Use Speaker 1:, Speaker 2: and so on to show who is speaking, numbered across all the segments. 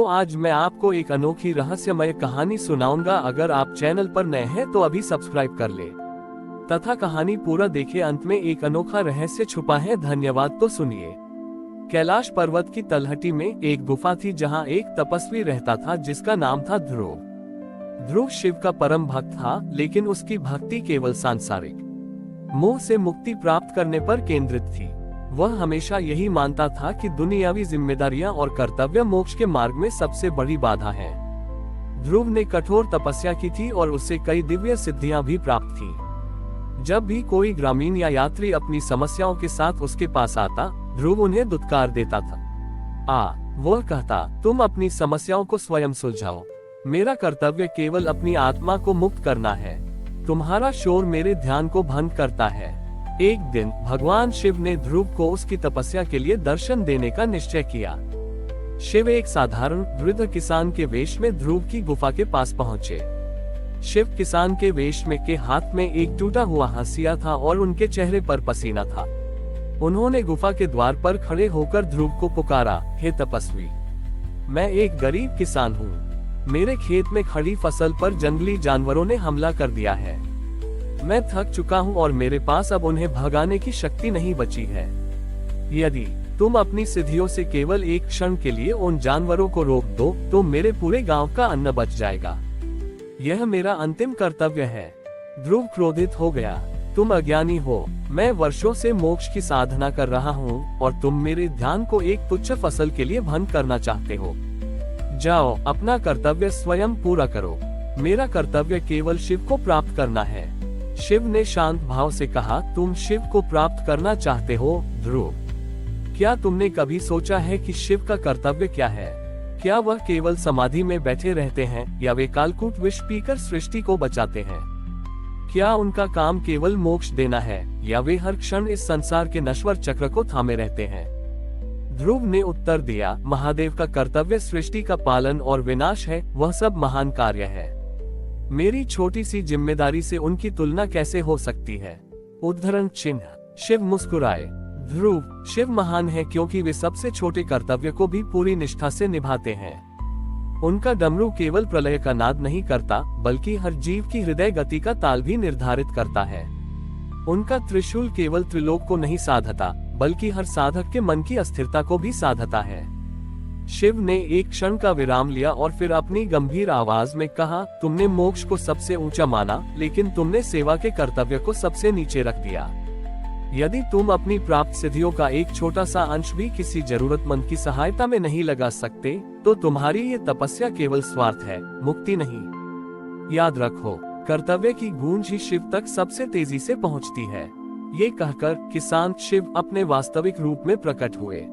Speaker 1: तो आज मैं आपको एक अनोखी रहस्यमय कहानी सुनाऊंगा। अगर आप चैनल पर नए हैं तो अभी सब्सक्राइब कर ले तथा कहानी पूरा देखे। अंत में एक अनोखा रहस्य छुपा है। धन्यवाद। तो सुनिए। कैलाश पर्वत की तलहटी में एक गुफा थी जहां एक तपस्वी रहता था जिसका नाम था ध्रुव। ध्रुव शिव का परम भक्त था, लेकिन उसकी भक्ति केवल सांसारिक मोह से मुक्ति प्राप्त करने पर केंद्रित थी। वह हमेशा यही मानता था कि दुनियावी जिम्मेदारियां और कर्तव्य मोक्ष के मार्ग में सबसे बड़ी बाधा है। ध्रुव ने कठोर तपस्या की थी और उससे कई दिव्य सिद्धियां भी प्राप्त थीं। जब भी कोई ग्रामीण या यात्री अपनी समस्याओं के साथ उसके पास आता, ध्रुव उन्हें दुत्कार देता था। वह कहता, तुम अपनी समस्याओं को स्वयं सुलझाओ, मेरा कर्तव्य केवल अपनी आत्मा को मुक्त करना है। तुम्हारा शोर मेरे ध्यान को भंग करता है। एक दिन भगवान शिव ने ध्रुव को उसकी तपस्या के लिए दर्शन देने का निश्चय किया। शिव एक साधारण वृद्ध किसान के वेश में ध्रुव की गुफा के पास पहुंचे। शिव किसान के वेश में के हाथ में एक टूटा हुआ हंसिया था और उनके चेहरे पर पसीना था। उन्होंने गुफा के द्वार पर खड़े होकर ध्रुव को पुकारा, हे तपस्वी, मैं एक गरीब किसान हूँ। मेरे खेत में खड़ी फसल पर जंगली जानवरों ने हमला कर दिया है। मैं थक चुका हूँ और मेरे पास अब उन्हें भगाने की शक्ति नहीं बची है। यदि तुम अपनी सिद्धियों से केवल एक क्षण के लिए उन जानवरों को रोक दो तो मेरे पूरे गांव का अन्न बच जाएगा। यह मेरा अंतिम कर्तव्य है। ध्रुव क्रोधित हो गया, तुम अज्ञानी हो। मैं वर्षों से मोक्ष की साधना कर रहा हूँ और तुम मेरे ध्यान को एक तुच्छ फसल के लिए भंग करना चाहते हो। जाओ, अपना कर्तव्य स्वयं पूरा करो। मेरा कर्तव्य केवल शिव को प्राप्त करना है। शिव ने शांत भाव से कहा, तुम शिव को प्राप्त करना चाहते हो ध्रुव? क्या तुमने कभी सोचा है कि शिव का कर्तव्य क्या है? क्या वह केवल समाधि में बैठे रहते हैं या वे कालकूट विष पीकर सृष्टि को बचाते हैं? क्या उनका काम केवल मोक्ष देना है या वे हर क्षण इस संसार के नश्वर चक्र को थामे रहते हैं? ध्रुव ने उत्तर दिया, महादेव का कर्तव्य सृष्टि का पालन और विनाश है। वह सब महान कार्य है। मेरी छोटी सी जिम्मेदारी से उनकी तुलना कैसे हो सकती है? उद्धरण चिन्ह। शिव मुस्कुराए, ध्रुव, शिव महान है क्योंकि वे सबसे छोटे कर्तव्य को भी पूरी निष्ठा से निभाते हैं। उनका डमरू केवल प्रलय का नाद नहीं करता, बल्कि हर जीव की हृदय गति का ताल भी निर्धारित करता है। उनका त्रिशूल केवल त्रिलोक को नहीं साधता, बल्कि हर साधक के मन की अस्थिरता को भी साधता है। शिव ने एक क्षण का विराम लिया और फिर अपनी गंभीर आवाज में कहा, तुमने मोक्ष को सबसे ऊंचा माना, लेकिन तुमने सेवा के कर्तव्य को सबसे नीचे रख दिया। यदि तुम अपनी प्राप्त सिद्धियों का एक छोटा सा अंश भी किसी जरूरतमंद की सहायता में नहीं लगा सकते, तो तुम्हारी ये तपस्या केवल स्वार्थ है, मुक्ति नहीं। याद रखो, कर्तव्य की गूंज ही शिव तक सबसे तेजी से पहुंचती है। ये कहकर किसान शिव अपने वास्तविक रूप में प्रकट हुए।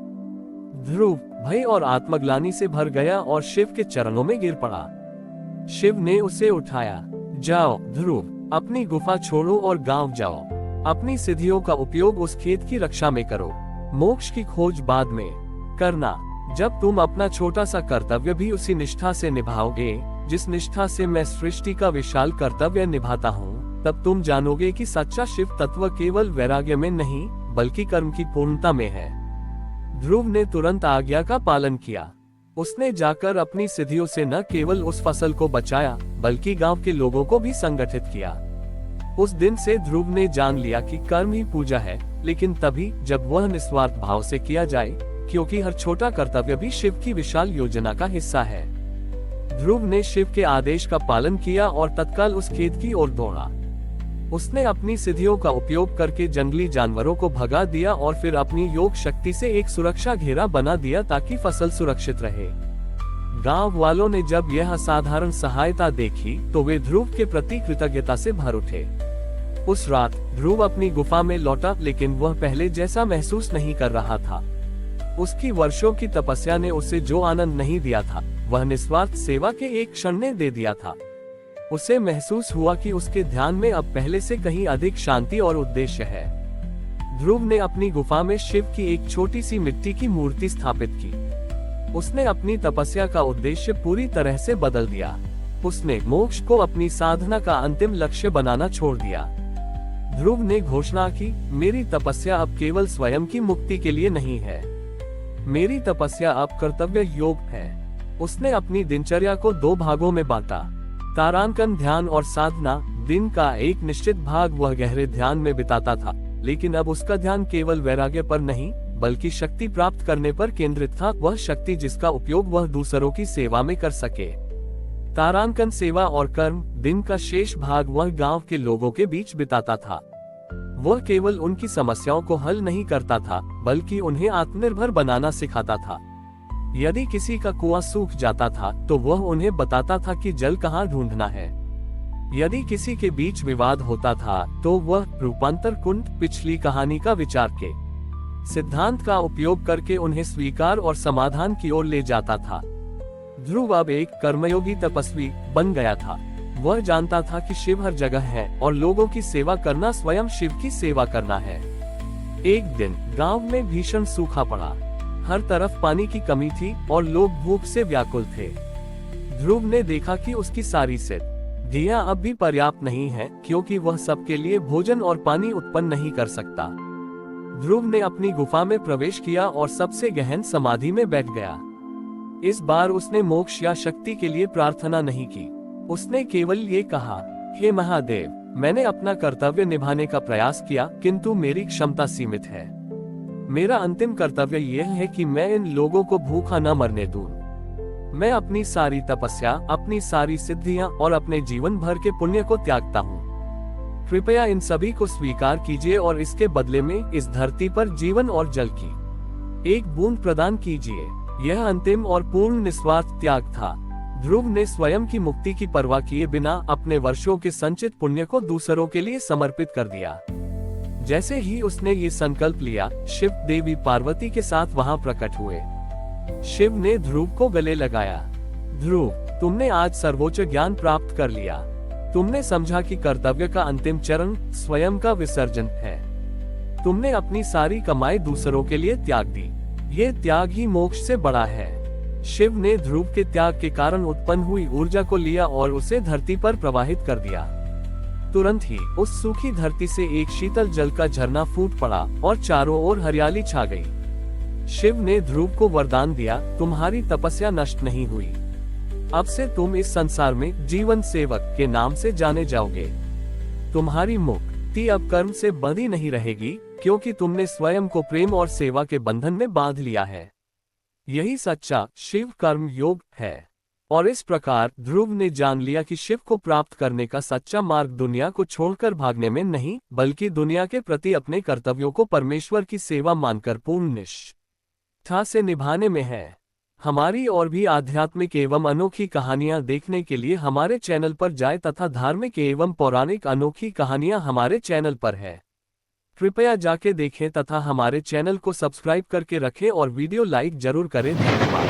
Speaker 1: ध्रुव भय और आत्मग्लानि से भर गया और शिव के चरणों में गिर पड़ा। शिव ने उसे उठाया, जाओ ध्रुव, अपनी गुफा छोड़ो और गांव जाओ। अपनी सिद्धियों का उपयोग उस खेत की रक्षा में करो। मोक्ष की खोज बाद में करना। जब तुम अपना छोटा सा कर्तव्य भी उसी निष्ठा से निभाओगे जिस निष्ठा से मैं सृष्टि का विशाल कर्तव्य निभाता हूँ, तब तुम जानोगे कि सच्चा शिव तत्व केवल वैराग्य में नहीं, बल्कि कर्म की पूर्णता में है। ध्रुव ने तुरंत आज्ञा का पालन किया। उसने जाकर अपनी सिद्धियों से न केवल उस फसल को बचाया, बल्कि गांव के लोगों को भी संगठित किया। उस दिन से ध्रुव ने जान लिया कि कर्म ही पूजा है, लेकिन तभी जब वह निस्वार्थ भाव से किया जाए, क्योंकि हर छोटा कर्तव्य भी शिव की विशाल योजना का हिस्सा है। ध्रुव ने शिव के आदेश का पालन किया और तत्काल उस खेत की ओर दौड़ा। उसने अपनी सिद्धियों का उपयोग करके जंगली जानवरों को भगा दिया और फिर अपनी योग शक्ति से एक सुरक्षा घेरा बना दिया ताकि फसल सुरक्षित रहे। गांव वालों ने जब यह असाधारण सहायता देखी तो वे ध्रुव के प्रति कृतज्ञता से भर उठे। उस रात ध्रुव अपनी गुफा में लौटा, लेकिन वह पहले जैसा महसूस नहीं कर रहा था। उसकी वर्षों की तपस्या ने उसे जो आनंद नहीं दिया था, वह निस्वार्थ सेवा के एक क्षण ने दे दिया था। उसे महसूस हुआ कि उसके ध्यान में अब पहले से कहीं अधिक शांति और उद्देश्य है। ध्रुव ने अपनी गुफा में शिव की एक छोटी सी मिट्टी की मूर्ति स्थापित की। उसने अपनी तपस्या का उद्देश्य पूरी तरह से बदल दिया। उसने मोक्ष को अपनी साधना का अंतिम लक्ष्य बनाना छोड़ दिया। ध्रुव ने घोषणा की, मेरी तपस्या अब केवल स्वयं की मुक्ति के लिए नहीं है। मेरी तपस्या अब कर्तव्य योग है। उसने अपनी दिनचर्या को 2 भागों में बांटा। तारांकन ध्यान और साधना। दिन का एक निश्चित भाग वह गहरे ध्यान में बिताता था, लेकिन अब उसका ध्यान केवल वैराग्य पर नहीं, बल्कि शक्ति प्राप्त करने पर केंद्रित था, वह शक्ति जिसका उपयोग वह दूसरों की सेवा में कर सके। तारांकन सेवा और कर्म। दिन का शेष भाग वह गांव के लोगों के बीच बिताता था। वह केवल उनकी समस्याओं को हल नहीं करता था, बल्कि उन्हें आत्मनिर्भर बनाना सिखाता था। यदि किसी का कुआं सूख जाता था तो वह उन्हें बताता था कि जल कहाँ ढूंढना है। यदि किसी के बीच विवाद होता था तो वह रूपांतर कुंड पिछली कहानी का विचार के सिद्धांत का उपयोग करके उन्हें स्वीकार और समाधान की ओर ले जाता था। ध्रुव अब एक कर्मयोगी तपस्वी बन गया था। वह जानता था कि शिव हर जगह है और लोगों की सेवा करना स्वयं शिव की सेवा करना है। एक दिन गांव में भीषण सूखा पड़ा। हर तरफ पानी की कमी थी और लोग भूख से व्याकुल थे। ध्रुव ने देखा कि उसकी सारी सिद्धियां अब भी पर्याप्त नहीं है, क्योंकि वह सबके लिए भोजन और पानी उत्पन्न नहीं कर सकता। ध्रुव ने अपनी गुफा में प्रवेश किया और सबसे गहन समाधि में बैठ गया। इस बार उसने मोक्ष या शक्ति के लिए प्रार्थना नहीं की। उसने केवल ये कहा, हे महादेव, मैंने अपना कर्तव्य निभाने का प्रयास किया, किंतु मेरी क्षमता सीमित है। मेरा अंतिम कर्तव्य यह है कि मैं इन लोगों को भूखा न मरने दूं। मैं अपनी सारी तपस्या, अपनी सारी सिद्धियां और अपने जीवन भर के पुण्य को त्यागता हूँ। कृपया इन सभी को स्वीकार कीजिए और इसके बदले में इस धरती पर जीवन और जल की एक बूंद प्रदान कीजिए। यह अंतिम और पूर्ण निस्वार्थ त्याग था। ध्रुव ने स्वयं की मुक्ति की परवाह किए बिना अपने वर्षों के संचित पुण्य को दूसरों के लिए समर्पित कर दिया। जैसे ही उसने ये संकल्प लिया, शिव देवी पार्वती के साथ वहां प्रकट हुए। शिव ने ध्रुव को गले लगाया। ध्रुव, तुमने आज सर्वोच्च ज्ञान प्राप्त कर लिया। तुमने समझा कि कर्तव्य का अंतिम चरण स्वयं का विसर्जन है। तुमने अपनी सारी कमाई दूसरों के लिए त्याग दी। ये त्याग ही मोक्ष से बड़ा है। शिव ने ध्रुव के त्याग के कारण उत्पन्न हुई ऊर्जा को लिया और उसे धरती पर प्रवाहित कर दिया। तुरंत ही उस सूखी धरती से एक शीतल जल का झरना फूट पड़ा और चारों ओर हरियाली छा गई। शिव ने ध्रुव को वरदान दिया, तुम्हारी तपस्या नष्ट नहीं हुई। अब से तुम इस संसार में जीवन सेवक के नाम से जाने जाओगे। तुम्हारी मुक्ति अब कर्म से बंधी नहीं रहेगी, क्योंकि तुमने स्वयं को प्रेम और सेवा के बंधन में बांध लिया है। यही सच्चा शिव कर्म योग है। और इस प्रकार ध्रुव ने जान लिया कि शिव को प्राप्त करने का सच्चा मार्ग दुनिया को छोड़कर भागने में नहीं, बल्कि दुनिया के प्रति अपने कर्तव्यों को परमेश्वर की सेवा मानकर पूर्ण निष्ठा से निभाने में है। हमारी और भी आध्यात्मिक एवं अनोखी कहानियां देखने के लिए हमारे चैनल पर जाएं तथा धार्मिक एवं पौराणिक अनोखी कहानियां हमारे चैनल पर है। कृपया जाके देखें तथा हमारे चैनल को सब्सक्राइब करके रखें और वीडियो लाइक जरूर करें। धन्यवाद।